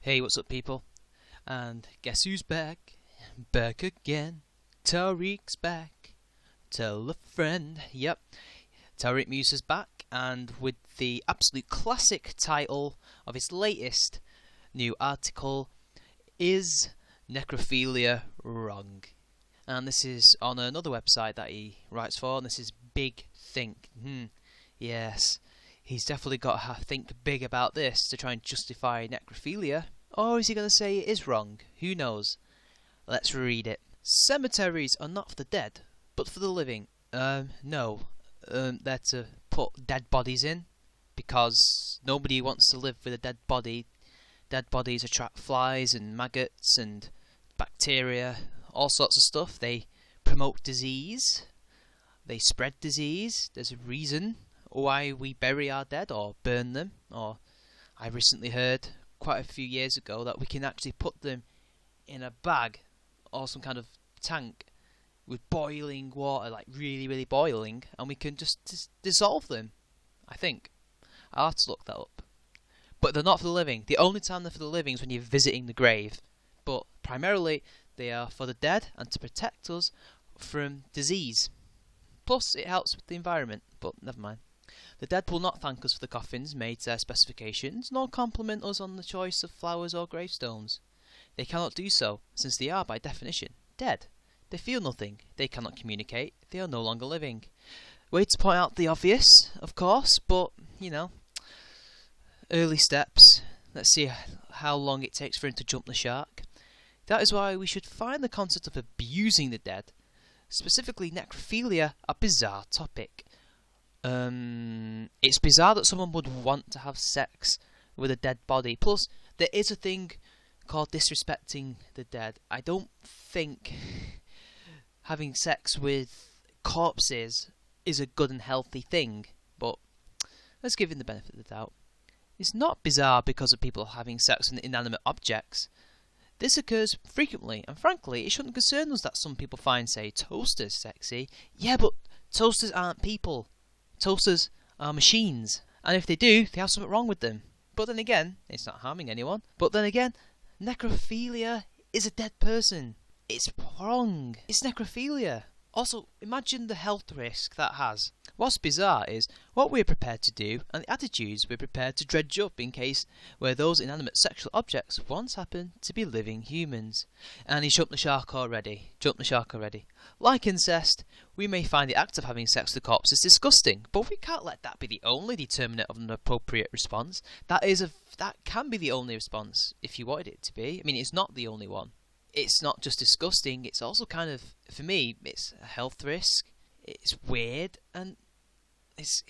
Hey, what's up, people? And guess who's back? Back again. Tauriq's back. Tell a friend. Yep, Tauriq Moosa's back, and with the absolute classic title of his latest new article, Is Necrophilia Wrong? And this is on another website that he writes for, and this is Big Think. Yes, he's definitely got to think big about this to try and justify necrophilia. Or is he going to say it is wrong? Who knows? Let's read it. Cemeteries are not for the dead, but for the living. No. They're to put dead bodies in, because nobody wants to live with a dead body. Dead bodies attract flies and maggots and bacteria, all sorts of stuff. They promote disease. They spread disease. There's a reason why we bury our dead or burn them. Or I recently heard quite a few years ago that we can actually put them in a bag or some kind of tank with boiling water, like really boiling, and we can just dissolve them, I think. I'll have to look that up. But they're not for the living. The only time they're for the living is when you're visiting the grave. But primarily they are for the dead and to protect us from disease. Plus it helps with the environment, but never mind. The dead will not thank us for the coffins made to their specifications, nor compliment us on the choice of flowers or gravestones. They cannot do so, since they are, by definition, dead. They feel nothing, they cannot communicate, they are no longer living. Way to point out the obvious, of course, but, early steps. Let's see how long it takes for him to jump the shark. That is why we should find the concept of abusing the dead, specifically necrophilia, a bizarre topic. It's bizarre that someone would want to have sex with a dead body. Plus, there is a thing called disrespecting the dead. I don't think having sex with corpses is a good and healthy thing, but let's give him the benefit of the doubt. It's not bizarre because of people having sex with inanimate objects. This occurs frequently, and frankly, it shouldn't concern us that some people find, say, toasters sexy. Yeah, but toasters aren't people. Toasters are machines, and if they do, they have something wrong with them. But then again, it's not harming anyone. But then again, necrophilia is a dead person. It's wrong. It's necrophilia. Also, imagine the health risk that has. What's bizarre is what we're prepared to do and the attitudes we're prepared to dredge up in case where those inanimate sexual objects once happened to be living humans. And he jumped the shark already. Like incest, we may find the act of having sex with corpses disgusting, but we can't let that be the only determinant of an appropriate response. That can be the only response if you wanted it to be. I mean, it's not the only one. It's not just disgusting, it's also kind of, for me, it's a health risk, it's weird, and it's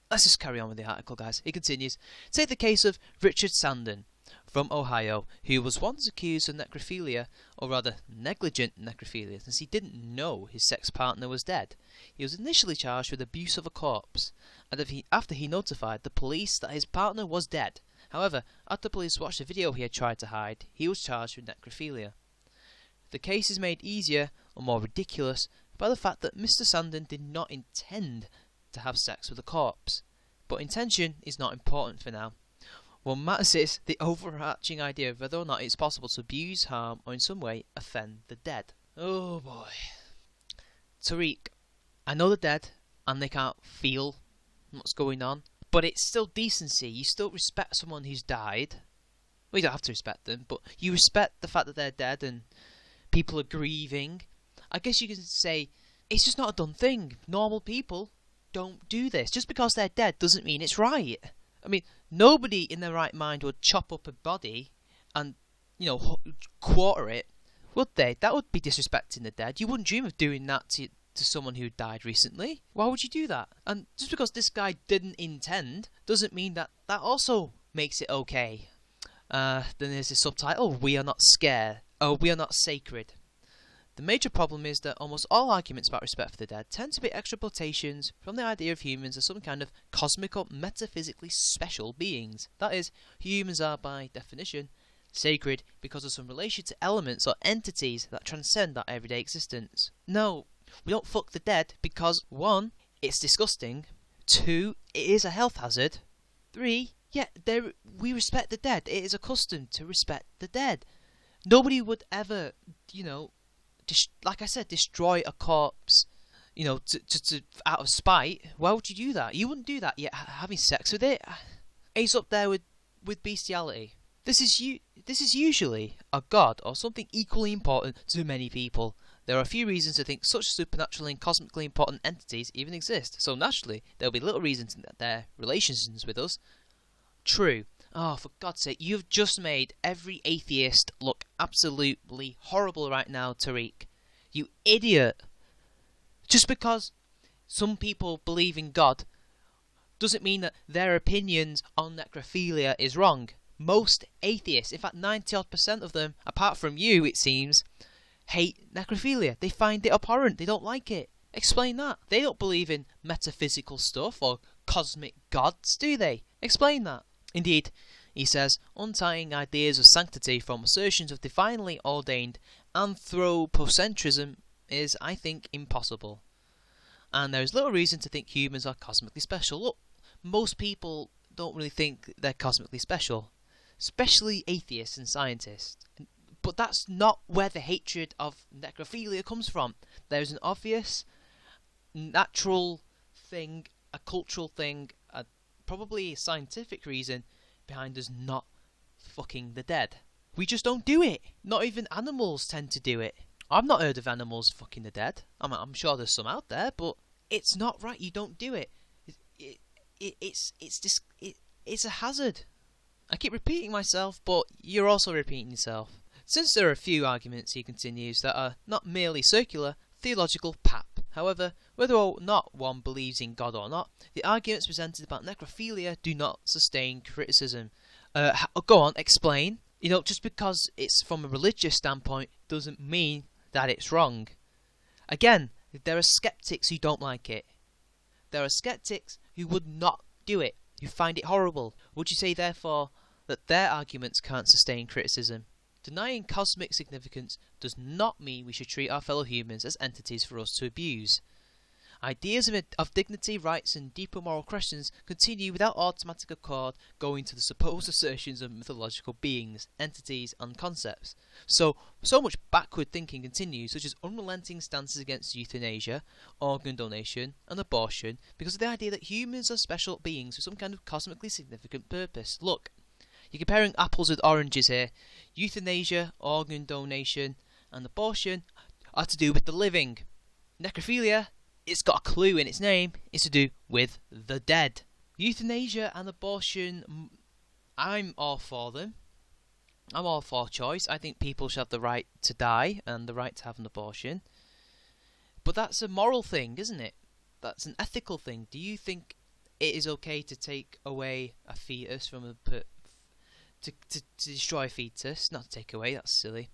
let's just carry on with the article, guys. It continues. Take the case of Richard Sandon from Ohio, who was once accused of necrophilia, or rather negligent necrophilia, since he didn't know his sex partner was dead. He was initially charged with abuse of a corpse, and after he notified the police that his partner was dead. However, after police watched the video he had tried to hide, he was charged with necrophilia. The case is made easier, or more ridiculous, by the fact that Mr. Sandon did not intend to have sex with a corpse. But intention is not important for now. What matters is the overarching idea of whether or not it's possible to abuse, harm, or in some way offend the dead. Oh boy. Tariq, I know the dead, and they can't feel what's going on. But it's still decency. You still respect someone who's died. Well, you don't have to respect them, but you respect the fact that they're dead and people are grieving. I guess you can say it's just not a done thing. Normal people don't do this. Just because they're dead doesn't mean it's right. I mean, nobody in their right mind would chop up a body and, quarter it, would they? That would be disrespecting the dead. You wouldn't dream of doing that to someone who died recently. Why would you do that? And just because this guy didn't intend doesn't mean that also makes it okay. Then there's this subtitle, We Are Not Scared. Oh, we are not sacred. The major problem is that almost all arguments about respect for the dead tend to be extrapolations from the idea of humans as some kind of cosmic or metaphysically special beings. That is, humans are by definition sacred because of some relation to elements or entities that transcend our everyday existence. No, we don't fuck the dead because 1. It's disgusting, 2. It is a health hazard, 3. Yeah, we respect the dead. It is a custom to respect the dead. Nobody would ever, like I said, destroy a corpse, to out of spite. Why would you do that? You wouldn't do that. Yet having sex with it, it's up there with bestiality. This is usually a god or something equally important to many people. There are a few reasons to think such supernaturally and cosmically important entities even exist. So naturally, there will be little reason to their relations with us. True. Oh, for God's sake, you've just made every atheist look absolutely horrible right now, Tauriq. You idiot. Just because some people believe in God doesn't mean that their opinions on necrophilia is wrong. Most atheists, in fact 90% of them, apart from you it seems, hate necrophilia. They find it abhorrent. They don't like it. Explain that. They don't believe in metaphysical stuff or cosmic gods, do they? Explain that. Indeed, he says, untying ideas of sanctity from assertions of divinely ordained anthropocentrism is, I think, impossible. And there is little reason to think humans are cosmically special. Look, most people don't really think they're cosmically special, especially atheists and scientists. But that's not where the hatred of necrophilia comes from. There's an obvious, natural thing, a cultural thing, probably a scientific reason behind us not fucking the dead. We just don't do it. Not even animals tend to do it. I've not heard of animals fucking the dead. I'm sure there's some out there, but it's not right. You don't do it. It's a hazard. I keep repeating myself, but you're also repeating yourself. Since there are a few arguments, he continues, that are not merely circular, theological pap. However, whether or not one believes in God or not, the arguments presented about necrophilia do not sustain criticism. Go on, explain. Just because it's from a religious standpoint doesn't mean that it's wrong. Again, there are skeptics who don't like it. There are skeptics who would not do it, who find it horrible. Would you say, therefore, that their arguments can't sustain criticism? Denying cosmic significance does not mean we should treat our fellow humans as entities for us to abuse. Ideas of dignity, rights, and deeper moral questions continue without automatic accord going to the supposed assertions of mythological beings, entities, and concepts. So much backward thinking continues, such as unrelenting stances against euthanasia, organ donation, and abortion, because of the idea that humans are special beings with some kind of cosmically significant purpose. Look, you're comparing apples with oranges here. Euthanasia, organ donation, and abortion are to do with the living. Necrophilia, it's got a clue in its name, it's to do with the dead. Euthanasia and abortion, I'm all for them. I'm all for choice. I think people should have the right to die and the right to have an abortion. But that's a moral thing, isn't it? That's an ethical thing. Do you think it is okay to take away a fetus from to destroy a fetus? Not to take away, that's silly.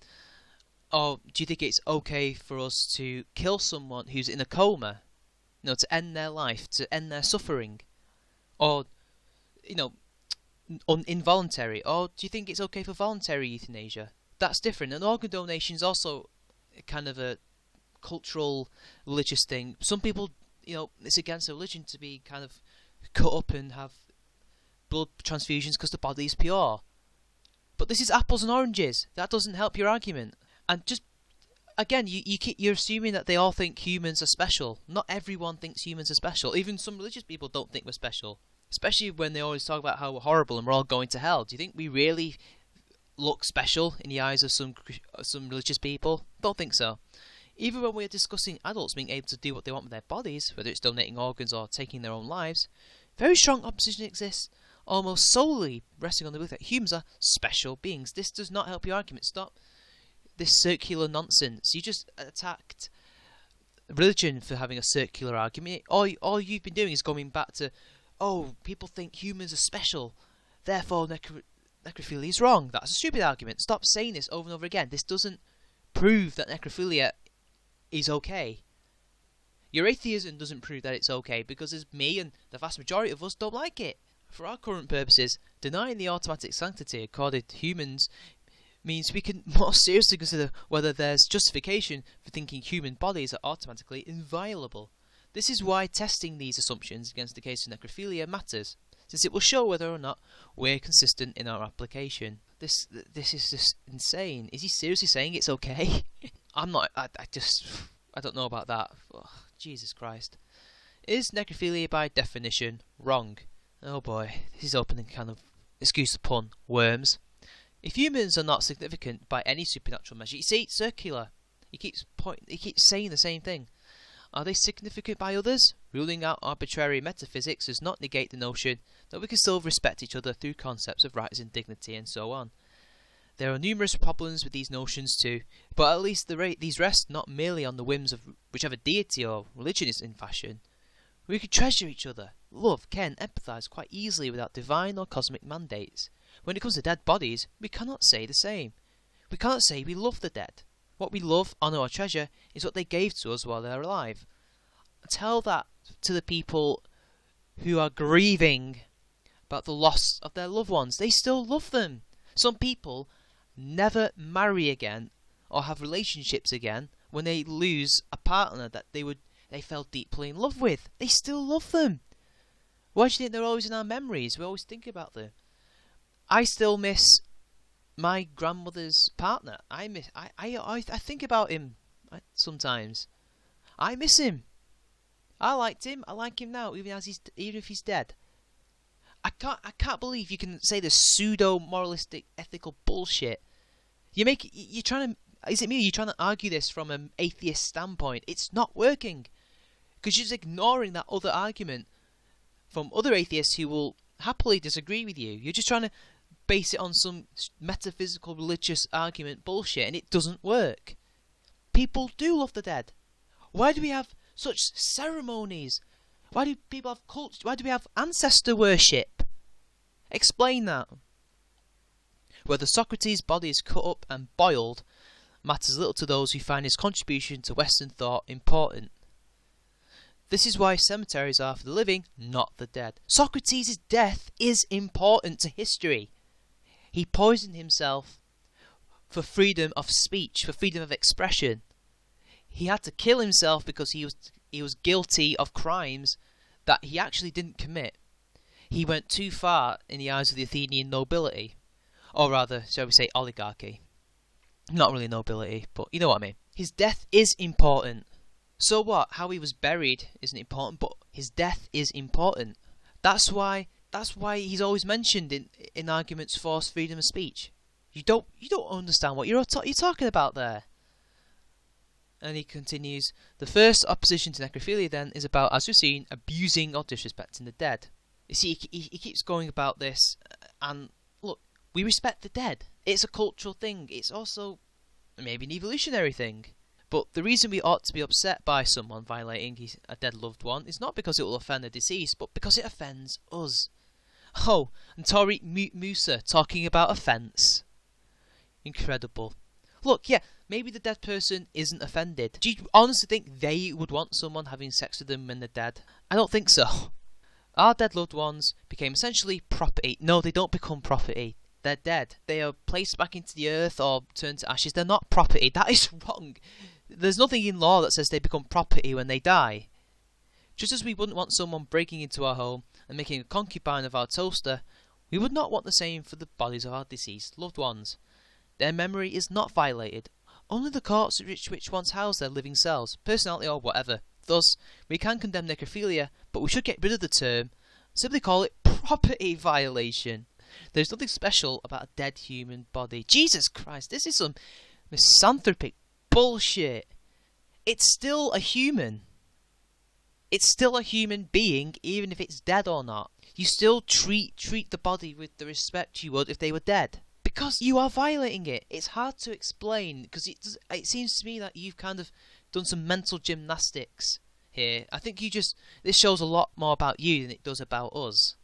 Or do you think it's okay for us to kill someone who's in a coma? To end their life, to end their suffering? Or, involuntary? Or do you think it's okay for voluntary euthanasia? That's different. And organ donation is also kind of a cultural, religious thing. Some people, it's against their religion to be kind of cut up and have blood transfusions because the body's pure. But this is apples and oranges. That doesn't help your argument. And just, again, you're assuming that they all think humans are special. Not everyone thinks humans are special. Even some religious people don't think we're special. Especially when they always talk about how we're horrible and we're all going to hell. Do you think we really look special in the eyes of some religious people? Don't think so. Even when we're discussing adults being able to do what they want with their bodies, whether it's donating organs or taking their own lives, very strong opposition exists, almost solely resting on the belief that humans are special beings. This does not help your argument. Stop this circular nonsense. You just attacked religion for having a circular argument. All you've been doing is going back to, people think humans are special, therefore necrophilia is wrong. That's a stupid argument. Stop saying this over and over again. This doesn't prove that necrophilia is okay. Your atheism doesn't prove that it's okay, because as me and the vast majority of us don't like it. For our current purposes, denying the automatic sanctity accorded to humans means we can more seriously consider whether there's justification for thinking human bodies are automatically inviolable. This is why testing these assumptions against the case of necrophilia matters. since it will show whether or not we're consistent in our application. This is just insane. Is he seriously saying it's okay? I'm not. I don't know about that. Oh, Jesus Christ. Is necrophilia by definition wrong? Oh boy, this is opening kind of, excuse the pun, worms. If humans are not significant by any supernatural measure, you see, it's circular. He keeps saying the same thing. Are they significant by others? Ruling out arbitrary metaphysics does not negate the notion that we can still respect each other through concepts of rights and dignity and so on. There are numerous problems with these notions too, but at least these rest not merely on the whims of whichever deity or religion is in fashion. We could treasure each other, love, care and empathise quite easily without divine or cosmic mandates. When it comes to dead bodies, we cannot say the same. We cannot say we love the dead. What we love, honour or treasure is what they gave to us while they're alive. Tell that to the people who are grieving about the loss of their loved ones. They still love them. Some people never marry again or have relationships again when they lose a partner that they fell deeply in love with. They still love them. Why do you think they're always in our memories? We always think about them. I still miss my grandmother's partner. I think about him sometimes. I miss him. I liked him. I like him now, even if he's dead. I can't believe you can say this pseudo moralistic ethical bullshit. You're trying to. Is it me? You're trying to argue this from an atheist standpoint. It's not working because you're just ignoring that other argument from other atheists who will happily disagree with you. You're just trying to base it on some metaphysical religious argument bullshit, and it doesn't work. People do love the dead. Why do we have such ceremonies? Why do people have cults? Why do we have ancestor worship? Explain that. Whether Socrates' body is cut up and boiled matters little to those who find his contribution to Western thought important. This is why cemeteries are for the living, not the dead. Socrates' death is important to history. He poisoned himself for freedom of speech, for freedom of expression. He had to kill himself because he was guilty of crimes that he actually didn't commit. He went too far in the eyes of the Athenian nobility, or rather, shall we say, oligarchy. Not really nobility, but you know what I mean. His death is important. So what? How he was buried isn't important, but his death is important. That's why he's always mentioned in arguments for freedom of speech. You don't understand what you're talking about there. And he continues, the first opposition to necrophilia then is about, as we've seen, abusing or disrespecting the dead. You see, he keeps going about this, and look, we respect the dead. It's a cultural thing. It's also maybe an evolutionary thing. But the reason we ought to be upset by someone violating a dead loved one is not because it will offend the deceased, but because it offends us. Oh, and Tauriq Moosa talking about offence. Incredible. Look, yeah, maybe the dead person isn't offended. Do you honestly think they would want someone having sex with them when they're dead? I don't think so. Our dead loved ones became essentially property. No, they don't become property. They're dead. They are placed back into the earth or turned to ashes. They're not property. That is wrong. There's nothing in law that says they become property when they die. Just as we wouldn't want someone breaking into our home and making a concubine of our toaster, we would not want the same for the bodies of our deceased loved ones. Their memory is not violated. Only the courts which once housed their living selves, personality or whatever. Thus, we can condemn necrophilia, but we should get rid of the term, simply call it property violation. There's nothing special about a dead human body. Jesus Christ, this is some misanthropic bullshit. It's still a human. It's still a human being, even if it's dead or not. You still treat the body with the respect you would if they were dead. Because you are violating it. It's hard to explain, because it seems to me that you've kind of done some mental gymnastics here. I think this shows a lot more about you than it does about us.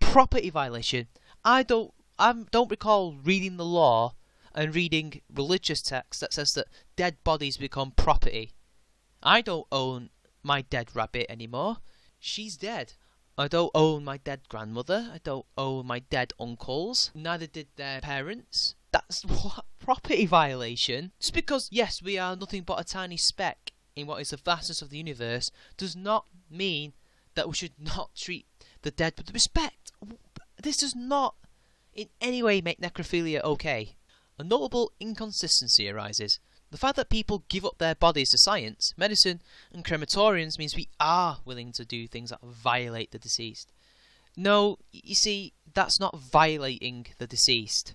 Property violation. I don't recall reading the law and reading religious text that says that dead bodies become property. I don't own my dead rabbit anymore. She's dead. I don't own my dead grandmother. I don't own my dead uncles. Neither did their parents. That's what property violation. Just because, yes, we are nothing but a tiny speck in what is the vastness of the universe, does not mean that we should not treat the dead with respect. This does not in any way make necrophilia okay. A notable inconsistency arises. The fact that people give up their bodies to science, medicine, and crematoriums means we are willing to do things that violate the deceased. No, you see, that's not violating the deceased.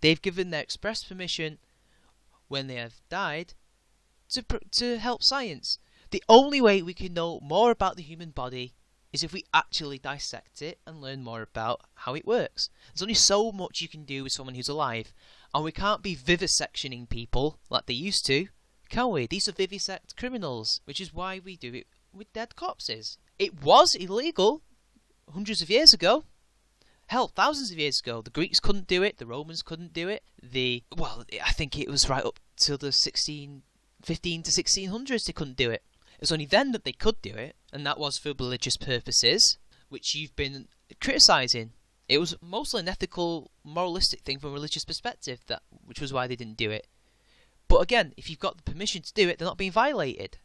They've given their express permission when they have died to help science. The only way we can know more about the human body is if we actually dissect it and learn more about how it works. There's only so much you can do with someone who's alive, and we can't be vivisectioning people like they used to, can we? These are vivisect criminals, which is why we do it with dead corpses. It was illegal hundreds of years ago. Hell, thousands of years ago. The Greeks couldn't do it, the Romans couldn't do it. I think it was right up till the 15 to 1600s they couldn't do it. It was only then that they could do it, and that was for religious purposes, which you've been criticising. It was mostly an ethical, moralistic thing from a religious perspective, which was why they didn't do it. But again, if you've got the permission to do it, they're not being violated.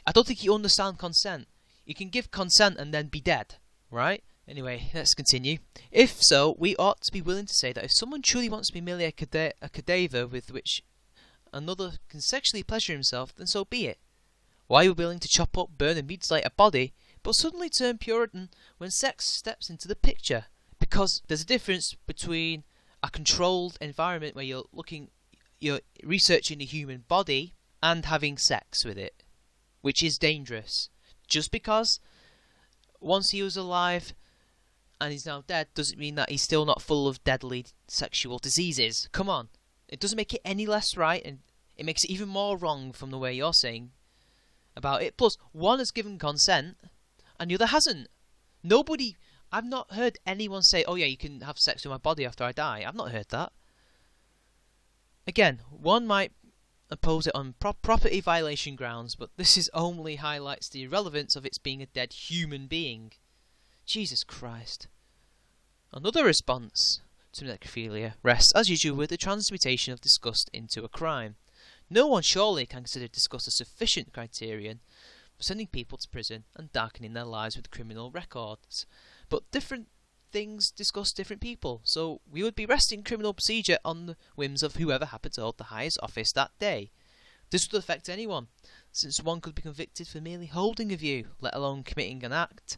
I don't think you understand consent. You can give consent and then be dead, right? Anyway, let's continue. If so, we ought to be willing to say that if someone truly wants to be merely a cadaver with which another can sexually pleasure himself, then so be it. Why are we willing to chop up, burn and mutilate a body, but suddenly turn Puritan when sex steps into the picture? Because there's a difference between a controlled environment where you're researching the human body and having sex with it, which is dangerous. Just because once he was alive and he's now dead doesn't mean that he's still not full of deadly sexual diseases. Come on. It doesn't make it any less right, and it makes it even more wrong from the way you're saying about it. Plus, one has given consent and the other hasn't. I've not heard anyone say, oh yeah, you can have sex with my body after I die. I've not heard that. Again, one might oppose it on property violation grounds, but this only highlights the irrelevance of its being a dead human being. Jesus Christ. Another response to necrophilia rests, as usual, with the transmutation of disgust into a crime. No one surely can consider disgust a sufficient criterion for sending people to prison and darkening their lives with criminal records. But different things disgust different people, so we would be resting criminal procedure on the whims of whoever happened to hold the highest office that day. This would affect anyone, since one could be convicted for merely holding a view, let alone committing an act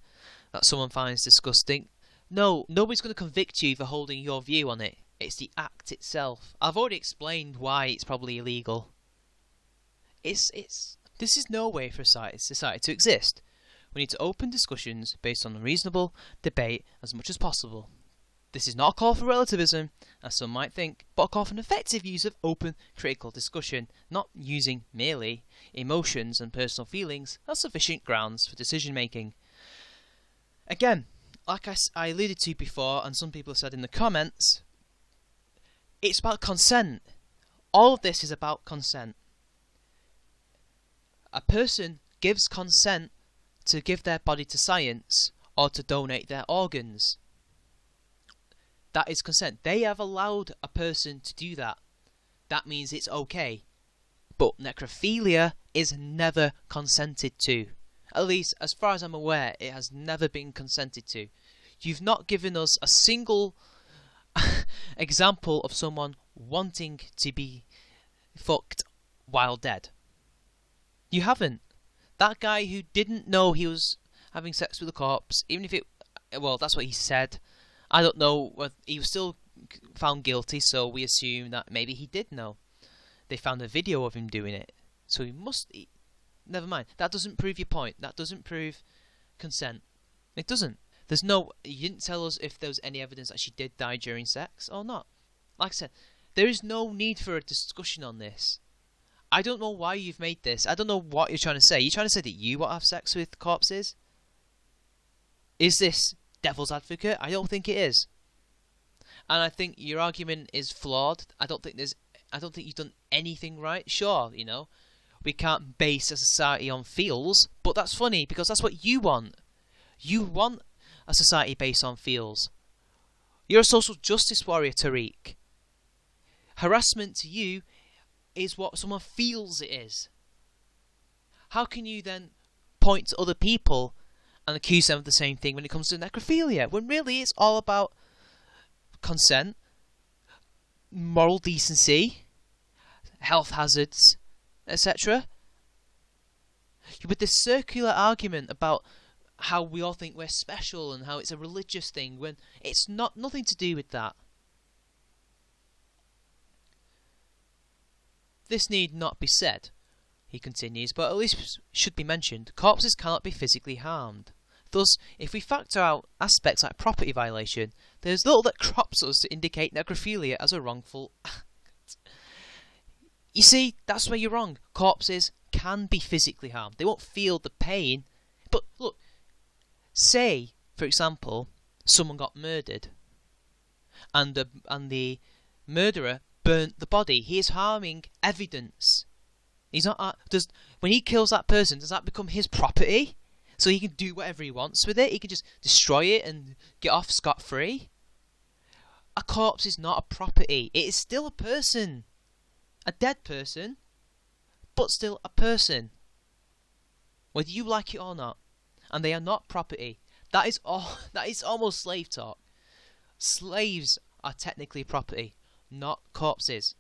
that someone finds disgusting. No, nobody's going to convict you for holding your view on it. It's the act itself. I've already explained why it's probably illegal. This is no way for society to exist. We need to open discussions based on reasonable debate as much as possible. This is not a call for relativism, as some might think, but a call for an effective use of open, critical discussion, not using merely emotions and personal feelings as sufficient grounds for decision making. Again, like I alluded to before, and some people have said in the comments, it's about consent. All of this is about consent. A person gives consent to give their body to science or to donate their organs. That is consent. They have allowed a person to do that. That means it's okay. But necrophilia is never consented to. At least, as far as I'm aware, it has never been consented to. You've not given us a single example of someone wanting to be fucked while dead. You haven't. That guy who didn't know he was having sex with a corpse, even if that's what he said. I don't know. He was still found guilty, so we assume that maybe he did know. They found a video of him doing it, so he must. Never mind. That doesn't prove your point. That doesn't prove consent. It doesn't. You didn't tell us if there was any evidence that she did die during sex or not. Like I said, there is no need for a discussion on this. I don't know why you've made this. I don't know what you're trying to say. You're trying to say that you want to have sex with corpses? Is this devil's advocate? I don't think it is. And I think your argument is flawed. I don't think you've done anything right. Sure, we can't base a society on feels, but that's funny because that's what you want. You want a society based on feels. You're a social justice warrior, Tauriq. Harassment to you is what someone feels it is. How can you then point to other people and accuse them of the same thing when it comes to necrophilia, when really it's all about consent, moral decency, health hazards, etc. With this circular argument about how we all think we're special and how it's a religious thing, when it's nothing to do with that. This need not be said, he continues, but at least should be mentioned. Corpses cannot be physically harmed. Thus, if we factor out aspects like property violation, there is little that crops us to indicate necrophilia as a wrongful act. You see, that's where you're wrong. Corpses can be physically harmed. They won't feel the pain. But look, say, for example, someone got murdered, and the murderer burnt the body. He is harming evidence. He's not. When he kills that person, does that become his property? So he can do whatever he wants with it. He can just destroy it and get off scot-free. A corpse is not a property. It is still a person. A dead person, but still a person. Whether you like it or not. And they are not property. That is almost slave talk. Slaves are technically property, not corpses.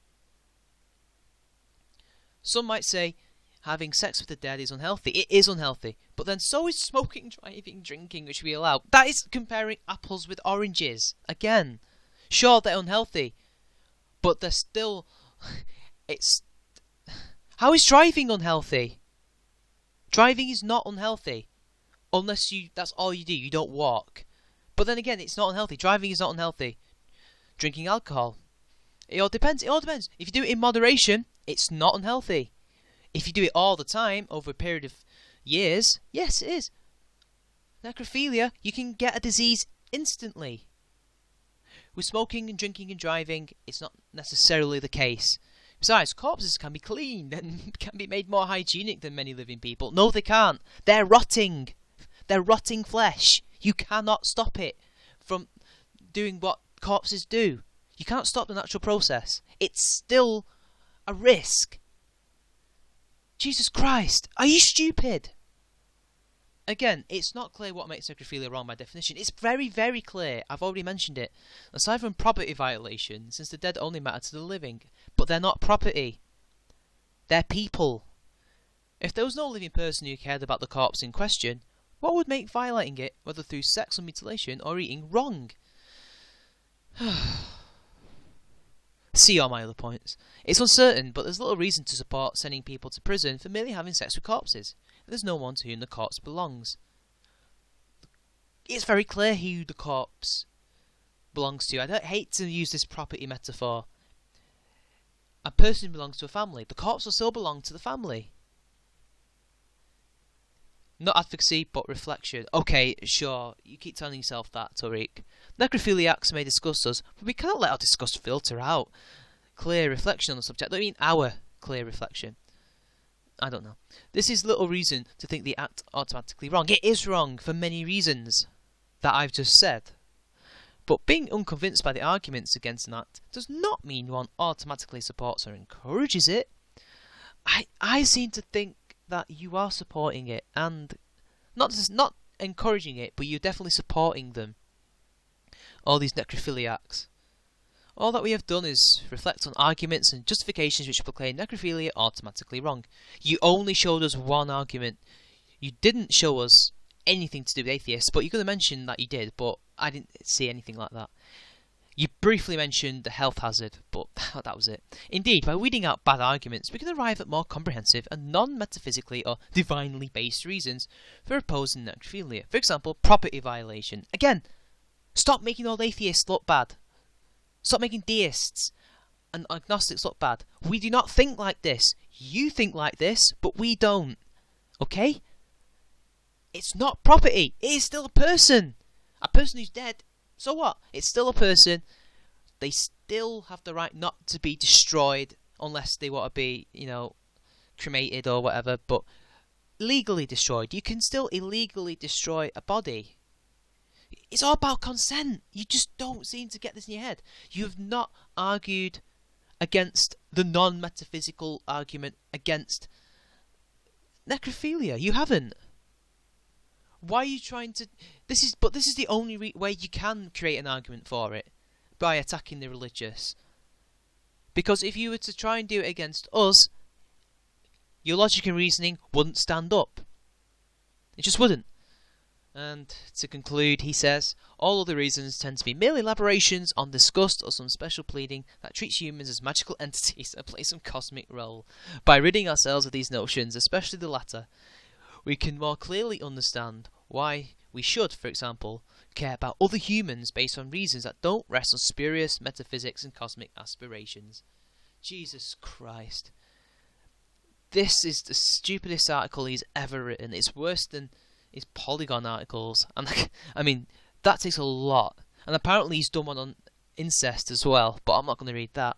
Some might say having sex with the dead is unhealthy. It is unhealthy. But then so is smoking, driving, drinking, which we allow. That is comparing apples with oranges. Again, sure, they're unhealthy, but they're still... How is driving unhealthy? Driving is not unhealthy. Unless that's all you do. You don't walk. But then again, it's not unhealthy. Driving is not unhealthy. Drinking alcohol. It all depends. If you do it in moderation, it's not unhealthy. If you do it all the time, over a period of years, yes, it is. Necrophilia, you can get a disease instantly. With smoking and drinking and driving, it's not necessarily the case. Besides, corpses can be cleaned and can be made more hygienic than many living people. No, they can't. They're rotting. They're rotting flesh. You cannot stop it from doing what corpses do. You can't stop the natural process. It's still a risk. Jesus Christ, are you stupid? Again, it's not clear what makes necrophilia wrong by definition. It's very, very clear. I've already mentioned it. Aside from property violation, since the dead only matter to the living. But they're not property. They're people. If there was no living person who cared about the corpse in question, what would make violating it, whether through sex or mutilation or eating, wrong? See all my other points. It's uncertain, but there's little reason to support sending people to prison for merely having sex with corpses. There's no one to whom the corpse belongs. It's very clear who the corpse belongs to. I don't hate to use this property metaphor. A person belongs to a family. The corpse will still belong to the family. Not advocacy, but reflection. Okay, sure, you keep telling yourself that, Tauriq. Necrophiliacs may disgust us, but we cannot let our disgust filter out clear reflection on the subject. I don't mean our clear reflection. I don't know. This is little reason to think the act automatically wrong. It is wrong for many reasons that I've just said. But being unconvinced by the arguments against an act does not mean one automatically supports or encourages it. I seem to think that you are supporting it, and not encouraging it, but you're definitely supporting them. All these necrophiliacs. All that we have done is reflect on arguments and justifications which proclaim necrophilia automatically wrong. You only showed us one argument. You didn't show us anything to do with atheists, but you're going to mention that you did, but I didn't see anything like that. You briefly mentioned the health hazard, but that was it. Indeed, by weeding out bad arguments, we can arrive at more comprehensive and non-metaphysically or divinely based reasons for opposing necrophilia. For example, property violation. Again, stop making all atheists look bad. Stop making deists and agnostics look bad. We do not think like this. You think like this, but we don't. Okay? It's not property. It is still a person. A person who's dead. So what? It's still a person. They still have the right not to be destroyed unless they want to be, cremated or whatever, but legally destroyed. You can still illegally destroy a body. It's all about consent. You just don't seem to get this in your head. You have not argued against the non-metaphysical argument against necrophilia. You haven't. Why are you trying to? This is the only way you can create an argument for it, by attacking the religious. Because if you were to try and do it against us, your logic and reasoning wouldn't stand up. It just wouldn't. And to conclude, he says, all other reasons tend to be merely elaborations on disgust or some special pleading that treats humans as magical entities and plays some cosmic role. By ridding ourselves of these notions, especially the latter, we can more clearly understand why we should, for example, care about other humans based on reasons that don't rest on spurious metaphysics and cosmic aspirations. Jesus Christ. This is the stupidest article he's ever written. It's worse than his Polygon articles. And I mean, that takes a lot. And apparently he's done one on incest as well, but I'm not going to read that.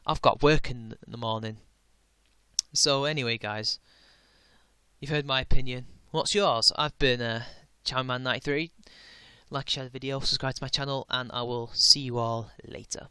I've got work in the morning. So anyway, guys, you've heard my opinion. What's yours? I've been Chowman93. Like, share the video, subscribe to my channel, and I will see you all later.